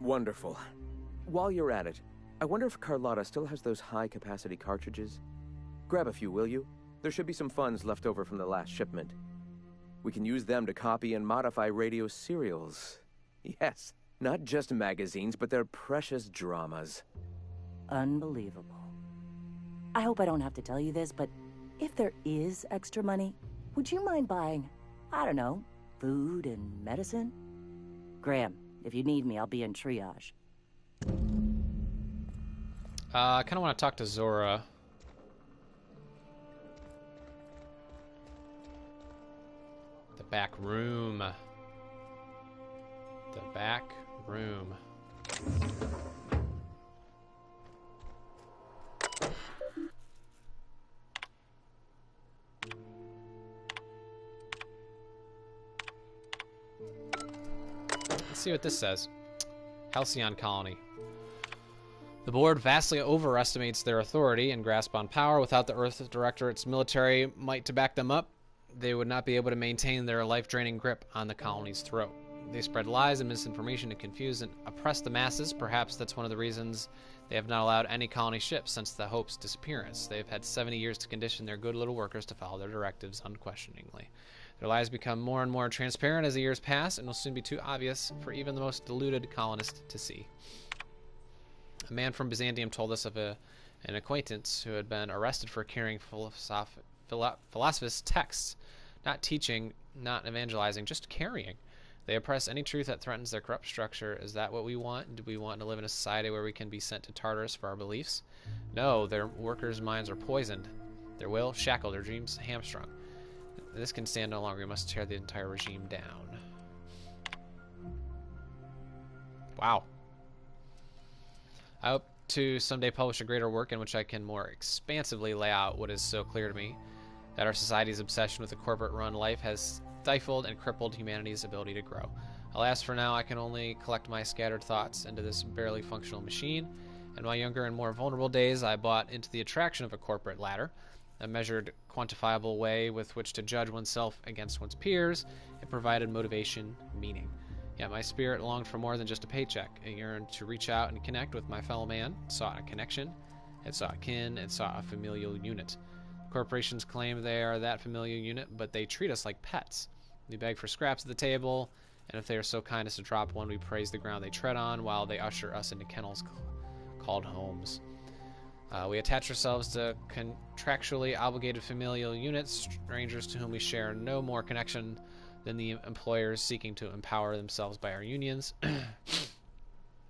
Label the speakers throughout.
Speaker 1: Wonderful. While you're at it, I wonder if Carlotta still has those high-capacity cartridges? Grab a few, will you? There should be some funds left over from the last shipment. We can use them to copy and modify radio serials. Yes, not just magazines, but their precious dramas.
Speaker 2: Unbelievable. I hope I don't have to tell you this, but if there is extra money, would you mind buying, I don't know, food and medicine? Graham, if you need me, I'll be in triage.
Speaker 3: I kind of want to talk to Zora. The back room. The back room. Let's see what this says. Halcyon Colony. The board vastly overestimates their authority and grasp on power. Without the Earth Directorate's military might to back them up, they would not be able to maintain their life-draining grip on the colony's throat. They spread lies and misinformation to confuse and oppress the masses. Perhaps that's one of the reasons they have not allowed any colony ships since the Hope's disappearance. They've had 70 years to condition their good little workers to follow their directives unquestioningly. Their lies become more and more transparent as the years pass and will soon be too obvious for even the most deluded colonist to see. A man from Byzantium told us of an acquaintance who had been arrested for carrying philosophist texts, not teaching, not evangelizing, just carrying. They oppress any truth that threatens their corrupt structure. Is that what we want? Do we want to live in a society where we can be sent to Tartarus for our beliefs? No, their workers' minds are poisoned, their will shackled, their dreams hamstrung. This can stand no longer. We must tear the entire regime down. Wow. I hope to someday publish a greater work in which I can more expansively lay out what is so clear to me, that our society's obsession with a corporate-run life has stifled and crippled humanity's ability to grow. Alas, for now, I can only collect my scattered thoughts into this barely functional machine. In my younger and more vulnerable days, I bought into the attraction of a corporate ladder, a measured, quantifiable way with which to judge oneself against one's peers. It provided motivation, meaning. Yet my spirit longed for more than just a paycheck. It yearned to reach out and connect with my fellow man. It sought a connection. It sought kin. It sought a familial unit. Corporations claim they are that familial unit, but they treat us like pets. We beg for scraps at the table, and if they are so kind as to drop one, we praise the ground they tread on while they usher us into kennels called homes. We attach ourselves to contractually obligated familial units, strangers to whom we share no more connection than the employers seeking to empower themselves by our unions.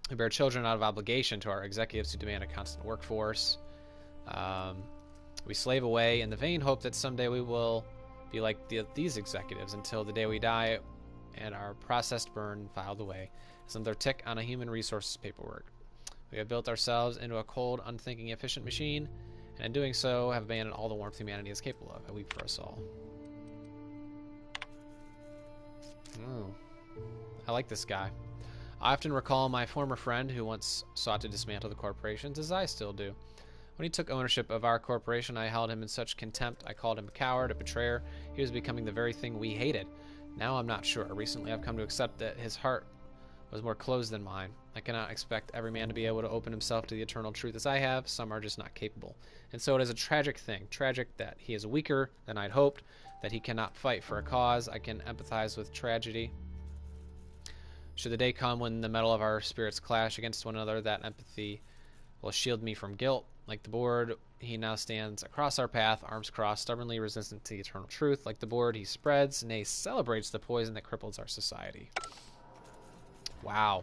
Speaker 3: We bear children out of obligation to our executives who demand a constant workforce. We slave away in the vain hope that someday we will be like these executives until the day we die and are processed, burned, filed away as another tick on a human resources paperwork. We have built ourselves into a cold, unthinking, efficient machine, and in doing so have abandoned all the warmth humanity is capable of. I weep for us all. Oh, I like this guy. I often recall my former friend who once sought to dismantle the corporations, as I still do. When he took ownership of our corporation, I held him in such contempt. I called him a coward, a betrayer. He was becoming the very thing we hated. Now I'm not sure. Recently I've come to accept that his heart was more closed than mine. I cannot expect every man to be able to open himself to the eternal truth as I have. Some are just not capable. And so it is a tragic thing. Tragic that he is weaker than I'd hoped, that he cannot fight for a cause. I can empathize with tragedy. Should the day come when the metal of our spirits clash against one another, that empathy will shield me from guilt. Like the board, he now stands across our path, arms crossed, stubbornly resistant to the eternal truth. Like the board, he spreads, nay, celebrates the poison that cripples our society. Wow.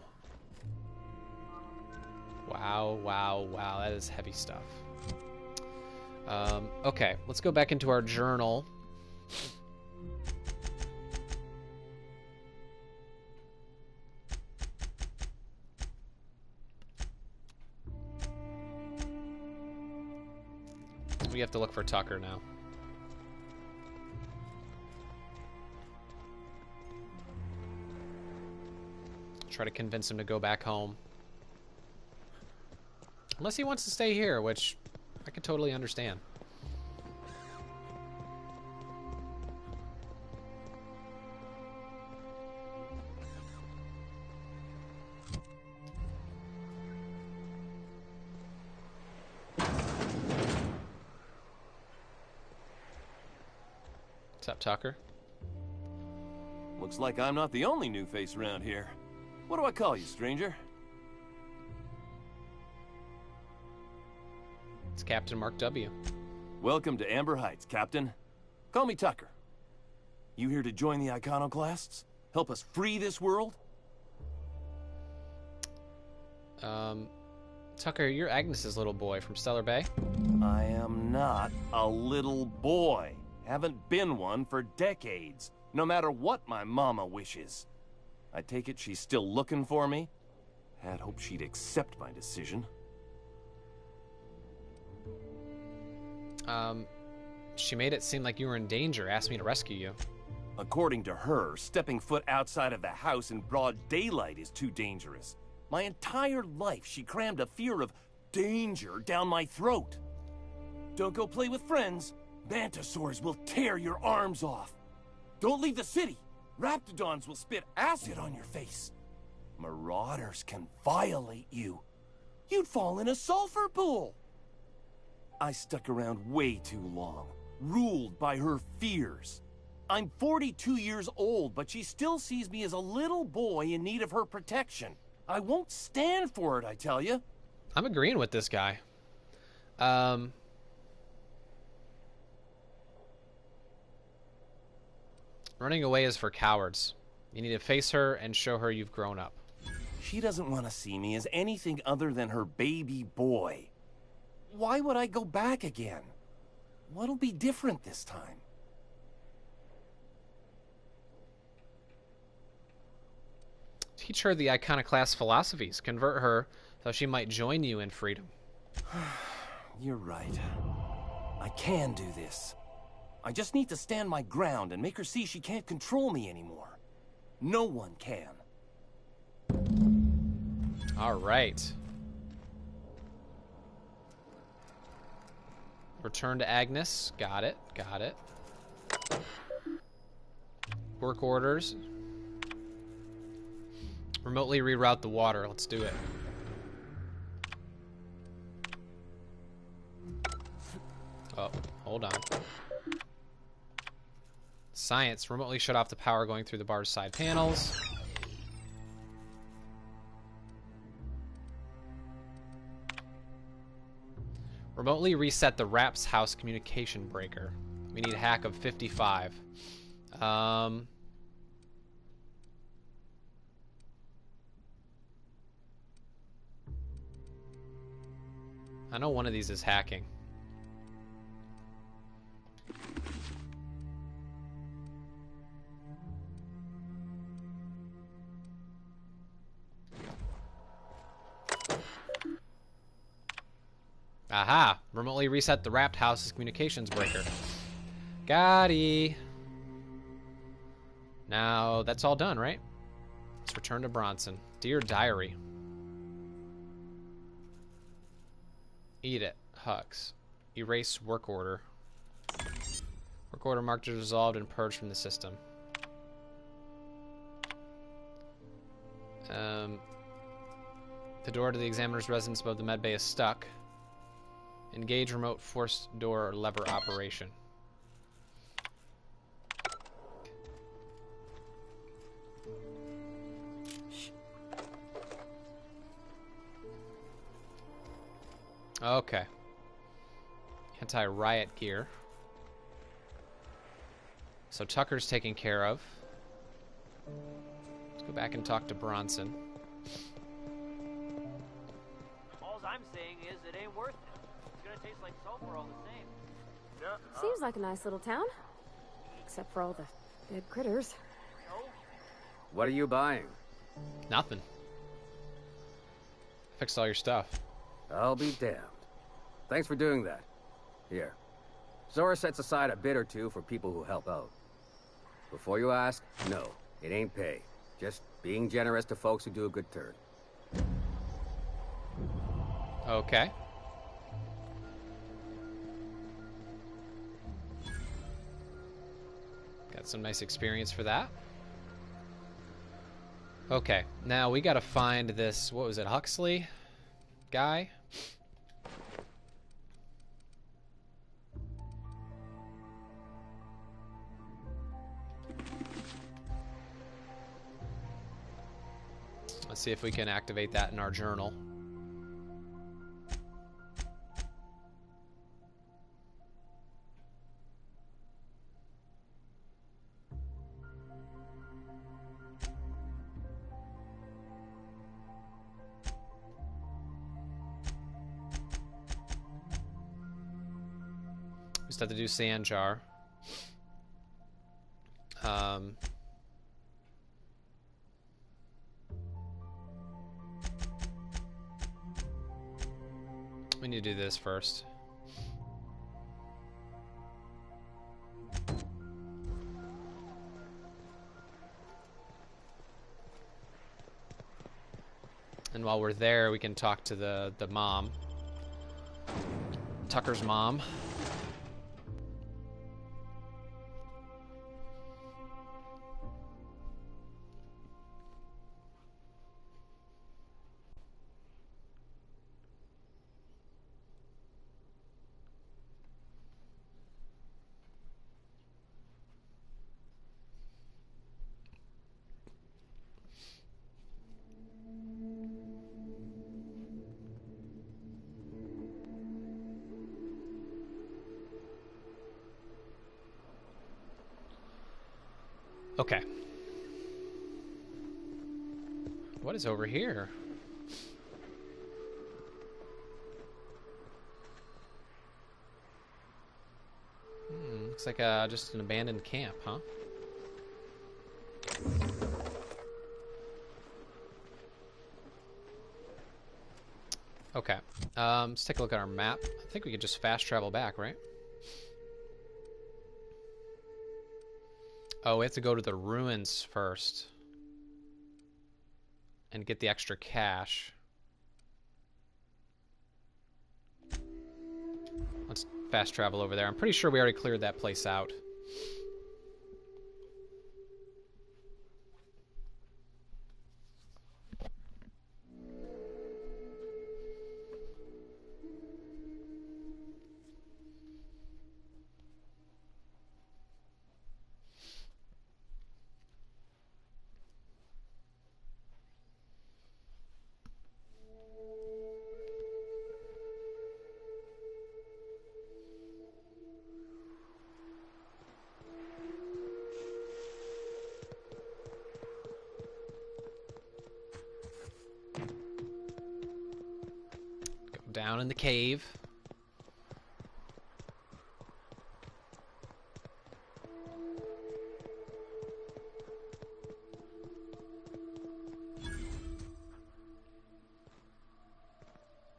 Speaker 3: Wow, wow, wow. That is heavy stuff. Okay, let's go back into our journal. We have to look for Tucker now. Try to convince him to go back home. Unless he wants to stay here, which I could totally understand. up, Tucker?
Speaker 4: Looks like I'm not the only new face around here. What do I call you, stranger?
Speaker 3: It's Captain Mark W.
Speaker 4: Welcome to Amber Heights, Captain. Call me Tucker. You here to join the Iconoclasts? Help us free this world?
Speaker 3: Tucker, you're Agnes's little boy from Stellar Bay.
Speaker 4: I am not a little boy. Haven't been one for decades, no matter what my mama wishes. I take it she's still looking for me? Had hoped she'd accept my decision.
Speaker 3: She made it seem like you were in danger, asked me to rescue you.
Speaker 4: According to her, stepping foot outside of the house in broad daylight is too dangerous. My entire life, she crammed a fear of danger down my throat. Don't go play with friends. Mantisaurs will tear your arms off. Don't leave the city. Raptidons will spit acid on your face. Marauders can violate you. You'd fall in a sulfur pool. I stuck around way too long, ruled by her fears. I'm 42 years old, but she still sees me as a little boy in need of her protection. I won't stand for it, I tell you.
Speaker 3: I'm agreeing with this guy. Running away is for cowards. You need to face her and show her you've grown up.
Speaker 4: She doesn't want to see me as anything other than her baby boy. Why would I go back again? What'll be different this time?
Speaker 3: Teach her the Iconoclast philosophies. Convert her so she might join you in freedom.
Speaker 4: You're right. I can do this. I just need to stand my ground and make her see she can't control me anymore. No one can.
Speaker 3: All right. Return to Agnes. Got it. Got it. Work orders. Remotely reroute the water. Let's do it. Oh, hold on. Science. Remotely shut off the power going through the bar's side panels. Remotely reset the Rap's house communication breaker. We need a hack of 55. I know one of these is hacking. Aha! Remotely reset the Wrapped House's communications breaker. Gotti! Now, that's all done, right? Let's return to Bronson. Dear Diary. Eat it. Hux. Erase work order. Work order marked as resolved and purged from the system. The door to the examiner's residence above the medbay is stuck. Engage remote force door lever operation. Okay. Anti-riot gear. So Tucker's taken care of. Let's go back and talk to Bronson.
Speaker 5: All I'm saying is it ain't worth it. It's gonna taste like sulfur all the same.
Speaker 6: Seems like a nice little town. Except for all the dead critters.
Speaker 7: What are you buying?
Speaker 3: Nothing. Fixed all your stuff.
Speaker 7: I'll be damned. Thanks for doing that. Here. Zora sets aside a bit or two for people who help out. Before you ask, no, it ain't pay. Just being generous to folks who do a good turn.
Speaker 3: Okay. Got some nice experience for that. Okay, now we gotta find this, what was it, Huxley guy? Let's see if we can activate that in our journal. We just have to do sand jar. We need to do this first. And while we're there, we can talk to the mom. Tucker's mom. Okay. What is over here? Looks like just an abandoned camp, huh? Okay. Let's take a look at our map. I think we could just fast travel back, right? Oh, we have to go to the ruins first. And get the extra cash. Let's fast travel over there. I'm pretty sure we already cleared that place out. Down in the cave.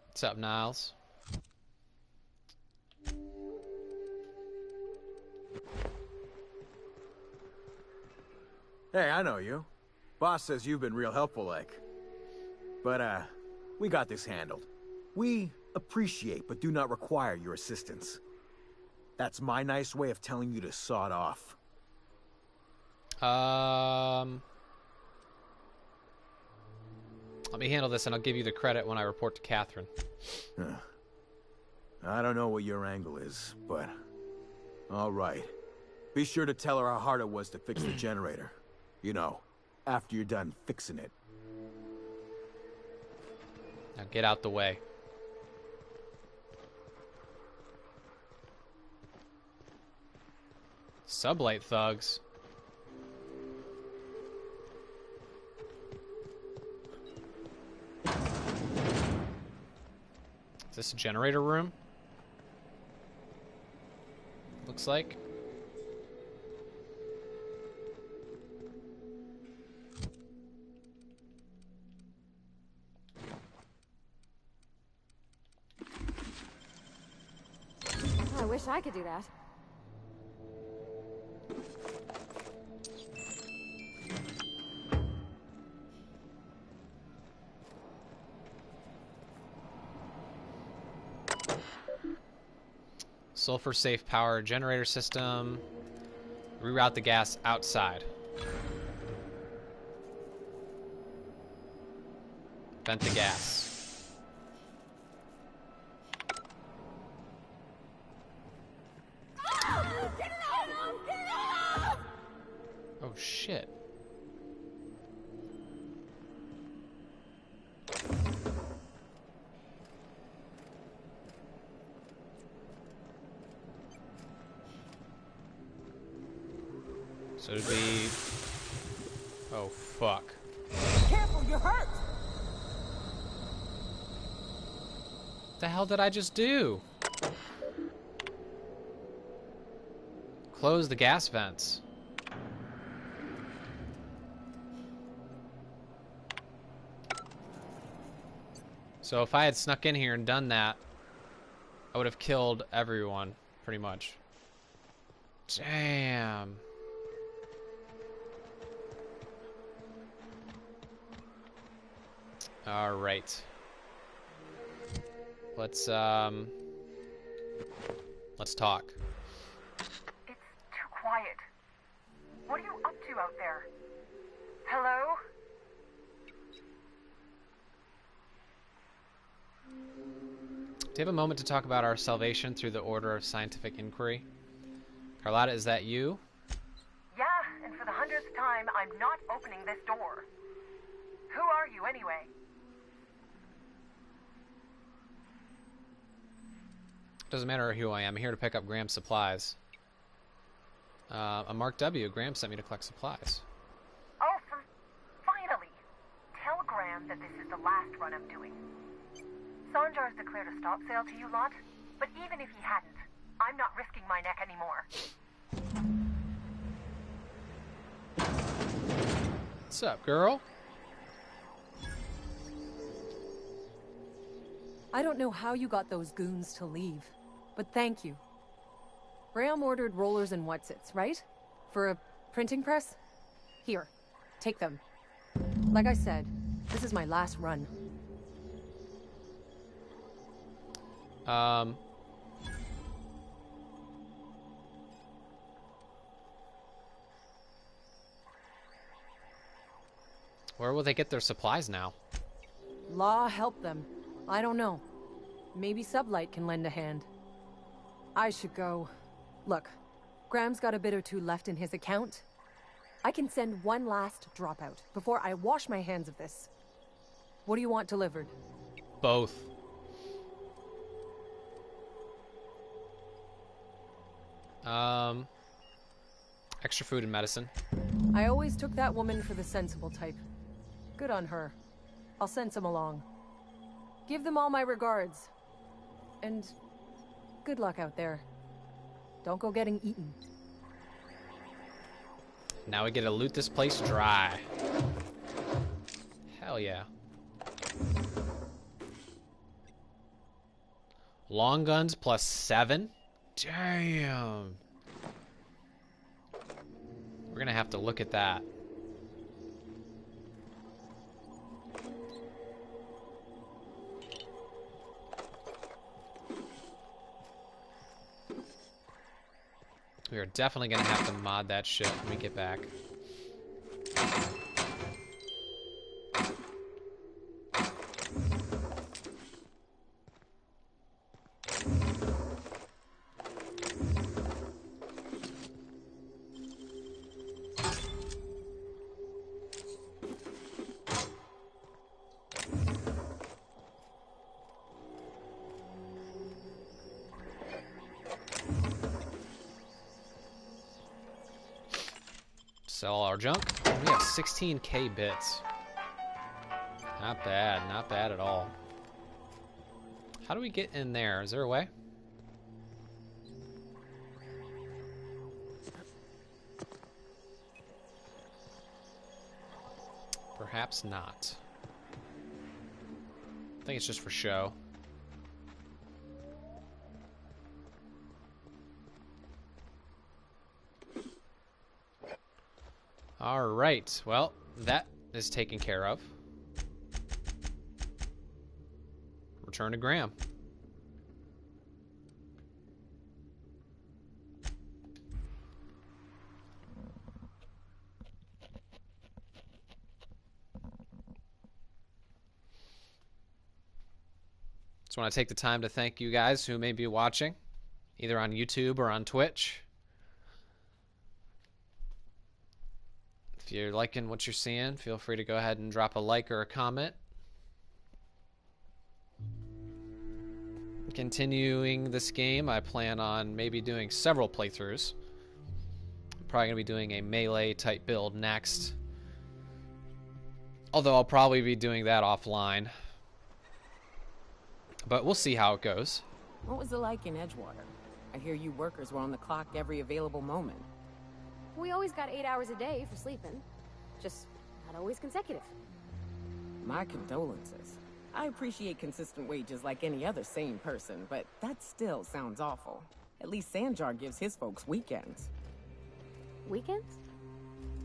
Speaker 3: What's up, Niles?
Speaker 8: Hey, I know you. Boss says you've been real helpful, like. But, we got this handled. We appreciate but do not require your assistance. That's my nice way of telling you to sod off.
Speaker 3: Let me handle this and I'll give you the credit when I report to Catherine.
Speaker 8: I don't know what your angle is, but... Alright. Be sure to tell her how hard it was to fix the generator. You know, after you're done fixing it.
Speaker 3: Now get out the way. Sublight thugs. Is this a generator room? Looks like.
Speaker 6: I wish I could do that.
Speaker 3: Sulfur safe power generator system. Reroute the gas outside. Vent the gas. Oh shit. So it'd be... Oh, fuck.
Speaker 6: Careful, you're hurt!
Speaker 3: What the hell did I just do? Close the gas vents. So if I had snuck in here and done that, I would have killed everyone, pretty much. Damn. All right. Let's talk.
Speaker 9: It's too quiet. What are you up to out there? Hello?
Speaker 3: Do you have a moment to talk about our salvation through the Order of Scientific Inquiry? Carlotta, is that you?
Speaker 9: Yeah, and for the 100th time, I'm not opening this door. Who are you, anyway?
Speaker 3: Doesn't matter who I am. I'm here to pick up Graham's supplies. I'm Mark W. Graham sent me to collect supplies.
Speaker 9: Oh, finally! Tell Graham that this is the last run I'm doing. Sanjar's declared a stop sale to you lot, but even if he hadn't, I'm not risking my neck anymore.
Speaker 3: What's up, girl?
Speaker 6: I don't know how you got those goons to leave, but thank you. Graham ordered rollers and whatsits, right? For a printing press? Here, take them. Like I said, this is my last run.
Speaker 3: Where will they get their supplies now?
Speaker 6: Law help them. I don't know. Maybe Sublight can lend a hand. I should go. Look, Graham's got a bit or two left in his account. I can send one last dropout before I wash my hands of this. What do you want delivered?
Speaker 3: Both. Extra food and medicine.
Speaker 6: I always took that woman for the sensible type. Good on her. I'll send some along. Give them all my regards. And good luck out there. Don't go getting eaten.
Speaker 3: Now we get to loot this place dry. Hell yeah. Long guns plus 7? Damn. We're gonna have to look at that. We are definitely gonna have to mod that shit when we get back. Sell our junk. We have 16k bits. Not bad, not bad at all. How do we get in there? Is there a way? Perhaps not. I think it's just for show. Alright, well, that is taken care of. Return to Graham. Just want to take the time to thank you guys who may be watching, either on YouTube or on Twitch. If you're liking what you're seeing, feel free to go ahead and drop a like or a comment. Continuing this game, I plan on maybe doing several playthroughs. Probably going to be doing a melee type build next. Although I'll probably be doing that offline. But we'll see how it goes.
Speaker 10: What was it like in Edgewater? I hear you workers were on the clock every available moment.
Speaker 11: We always got 8 hours a day for sleeping. Just not always consecutive.
Speaker 10: My condolences. I appreciate consistent wages like any other sane person, but that still sounds awful. At least Sanjar gives his folks weekends.
Speaker 11: Weekends?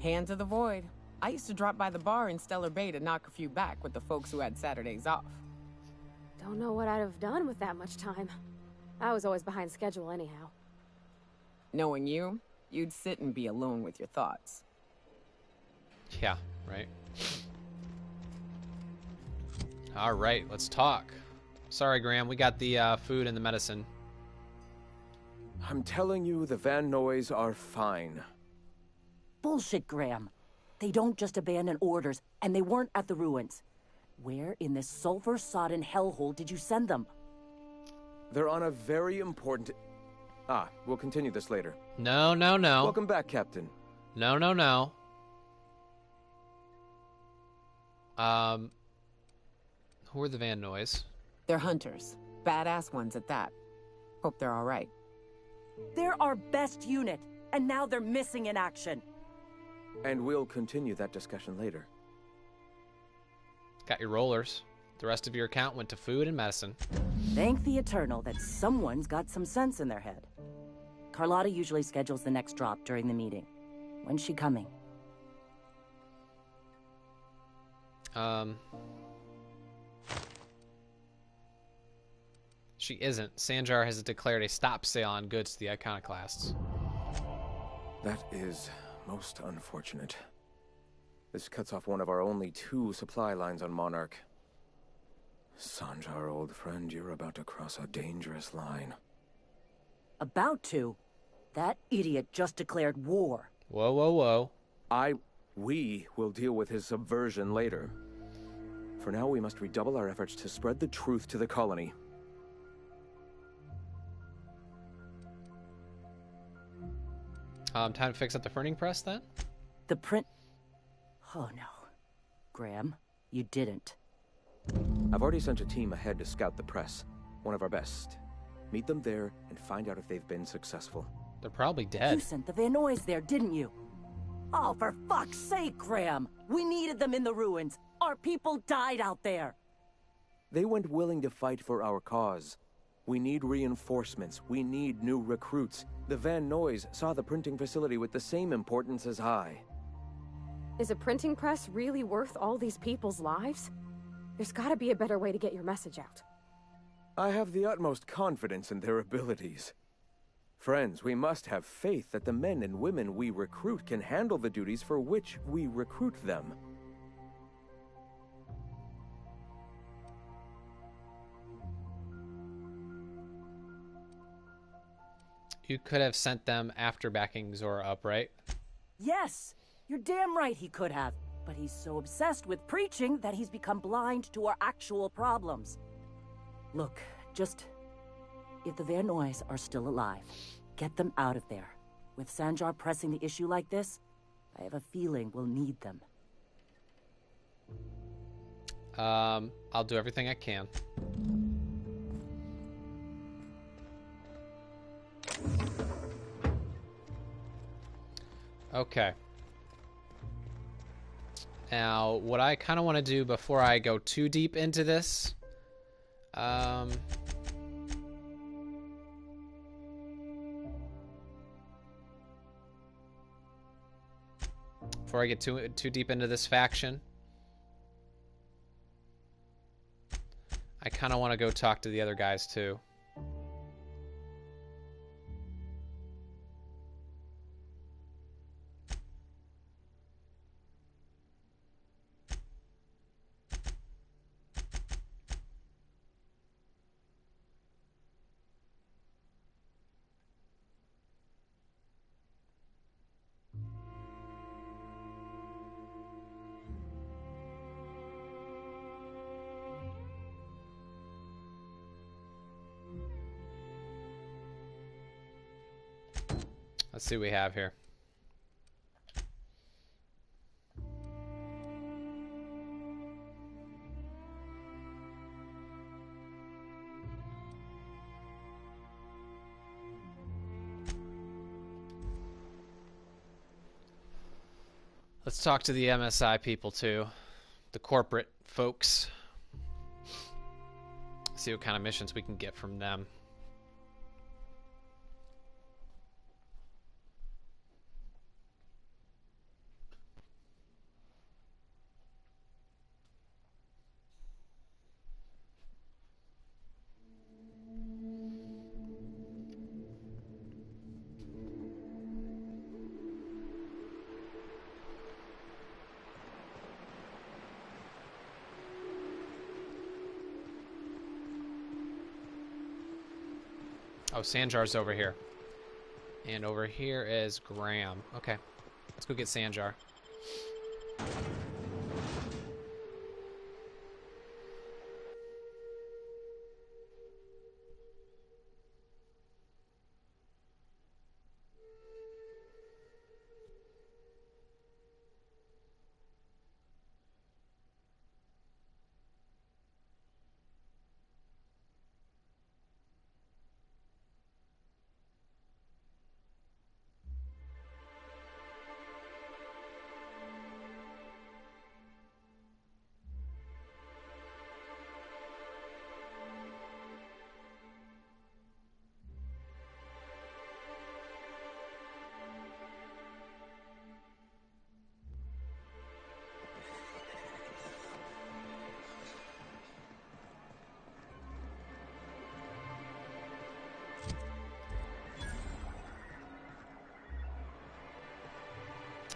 Speaker 10: Hand to the void. I used to drop by the bar in Stellar Bay to knock a few back with the folks who had Saturdays off.
Speaker 11: Don't know what I'd have done with that much time. I was always behind schedule anyhow.
Speaker 10: Knowing you, you'd sit and be alone with your thoughts.
Speaker 3: Yeah, right. All right, let's talk. Sorry, Graham, we got the food and the medicine.
Speaker 1: I'm telling you, the Van Noys are fine.
Speaker 2: Bullshit, Graham. They don't just abandon orders, and they weren't at the ruins. Where in this sulfur-sodden hellhole did you send them?
Speaker 1: They're on a very important... Ah, we'll continue this later.
Speaker 3: No, no, no.
Speaker 1: Welcome back, Captain.
Speaker 3: No, no, no. Who are the Van Noys?
Speaker 10: They're hunters. Badass ones at that. Hope they're all right.
Speaker 2: They're our best unit, and now they're missing in action.
Speaker 1: And we'll continue that discussion later.
Speaker 3: Got your rollers. The rest of your account went to food and medicine.
Speaker 2: Thank the Eternal that someone's got some sense in their head. Carlotta usually schedules the next drop during the meeting. When's she coming?
Speaker 3: She isn't. Sanjar has declared a stop sale on goods to the Iconoclasts.
Speaker 1: That is most unfortunate. This cuts off one of our only 2 supply lines on Monarch. Sanjar, old friend, you're about to cross a dangerous line.
Speaker 2: About to? That idiot just declared war.
Speaker 3: Whoa, whoa, whoa.
Speaker 1: We will deal with his subversion later. For now, we must redouble our efforts to spread the truth to the colony.
Speaker 3: Time to fix up the printing press, then?
Speaker 2: The print... Oh, no. Graham, you didn't.
Speaker 1: I've already sent a team ahead to scout the press. One of our best. Meet them there and find out if they've been successful.
Speaker 3: They're probably dead.
Speaker 2: You sent the Van Noys there, didn't you? Oh, for fuck's sake, Graham! We needed them in the ruins. Our people died out there.
Speaker 1: They went willing to fight for our cause. We need reinforcements. We need new recruits. The Van Noys saw the printing facility with the same importance as I.
Speaker 11: Is a printing press really worth all these people's lives? There's gotta be a better way to get your message out.
Speaker 1: I have the utmost confidence in their abilities. Friends, we must have faith that the men and women we recruit can handle the duties for which we recruit them.
Speaker 3: You could have sent them after backing Zora up, right?
Speaker 2: Yes! You're damn right he could have. But he's so obsessed with preaching that he's become blind to our actual problems. Look, just... If the Van Noys are still alive, get them out of there. With Sanjar pressing the issue like this, I have a feeling we'll need them.
Speaker 3: I'll do everything I can. Okay. Now, what I kind of want to do before I go too deep into this, before I get too deep into this faction, I kind of want to go talk to the other guys too. Let's see what we have here. Let's talk to the MSI people too. The corporate folks. See what kind of missions we can get from them. Oh, Sanjar's over here. And over here is Graham. Okay. Let's go get Sanjar.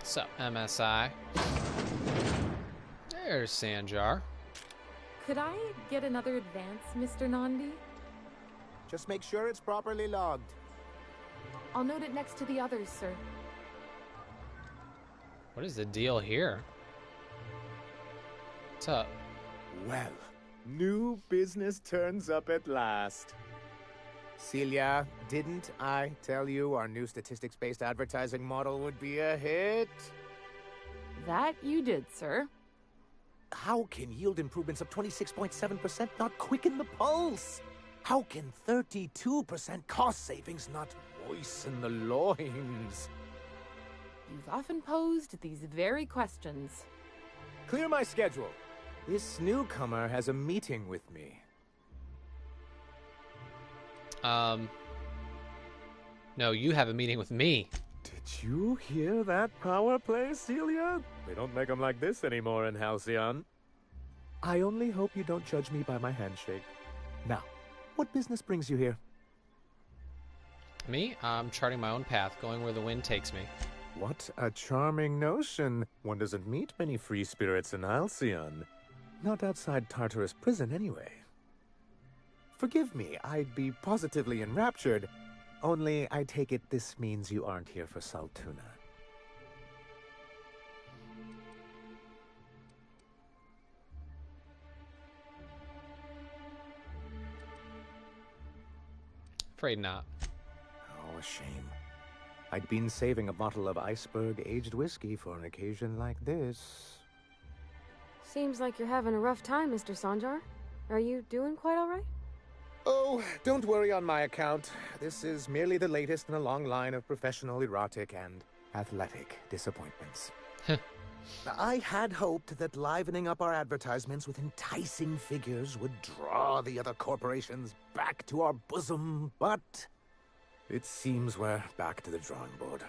Speaker 3: Sup, MSI? There's Sanjar.
Speaker 10: Could I get another advance, Mr. Nandi?
Speaker 12: Just make sure it's properly logged.
Speaker 11: I'll note it next to the others, sir.
Speaker 3: What is the deal here? What's up?
Speaker 12: Well, new business turns up at last. Celia, didn't I tell you our new statistics-based advertising model would be a hit?
Speaker 11: That you did, sir.
Speaker 12: How can yield improvements of 26.7% not quicken the pulse? How can 32% cost savings not moisten the loins?
Speaker 11: You've often posed these very questions.
Speaker 12: Clear my schedule. This newcomer has a meeting with me.
Speaker 3: No, you have a meeting with me.
Speaker 12: Did you hear that power play, Celia? They don't make them like this anymore in Halcyon. I only hope you don't judge me by my handshake. Now, what business brings you here?
Speaker 3: Me? I'm charting my own path, going where the wind takes me.
Speaker 12: What a charming notion. One doesn't meet many free spirits in Halcyon. Not outside Tartarus prison, anyway. Forgive me, I'd be positively enraptured. Only, I take it this means you aren't here for Saltuna.
Speaker 3: Afraid not.
Speaker 12: Oh, a shame. I'd been saving a bottle of iceberg-aged whiskey for an occasion like this.
Speaker 11: Seems like you're having a rough time, Mr. Sanjar. Are you doing quite all right?
Speaker 12: Oh, don't worry on my account. This is merely the latest in a long line of professional, erotic, and athletic disappointments. I had hoped that livening up our advertisements with enticing figures would draw the other corporations back to our bosom, but it seems we're back to the drawing board.